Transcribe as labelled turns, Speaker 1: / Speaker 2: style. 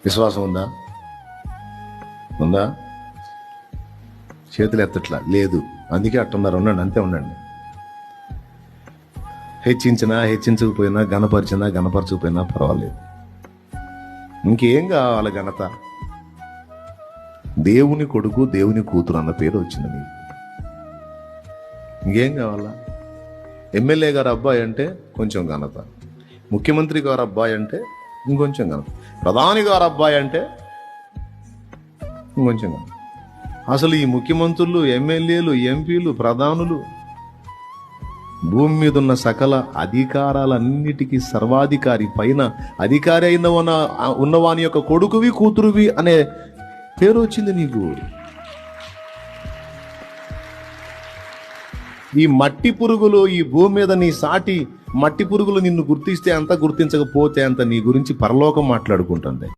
Speaker 1: విశ్వాసం ఉందా? ఉందా? చేతులు ఎత్తట్లా, లేదు. అందుకే అట్టున్నారు. ఉండండి, అంతే ఉండండి. హెచ్చించినా హెచ్చించకపోయినా, గణపరిచినా గణపరచకపోయినా పర్వాలేదు. ఇంకేం కావాలి? ఘనత. దేవుని కొడుకు, దేవుని కూతురు అన్న పేరు వచ్చింది నీకు. ఇంకేం కావాలా? ఎమ్మెల్యే గారు అబ్బాయి అంటే కొంచెం ఘనత, ముఖ్యమంత్రి గారు అబ్బాయి అంటే ఇంకొంచెం ఘనత, ప్రధాని గారు అబ్బాయి అంటే ఇంకొంచెం ఘనత. అసలు ఈ ముఖ్యమంత్రులు, ఎమ్మెల్యేలు, ఎంపీలు, ప్రధానులు, భూమి మీద ఉన్న సకల అధికారాలన్నిటికీ సర్వాధికారి, పైన అధికారి అయిన ఉన్నవాని యొక్క కొడుకువి, కూతురువి అనే పేరు వచ్చింది నీకు. ఈ మట్టి పురుగులు, ఈ భూమి మీద నీ సాటి మట్టి పురుగులు నిన్ను గుర్తిస్తే అంత, గుర్తించకపోతే అంత నీ గురించి పరలోకం మాట్లాడుకుంటుంది.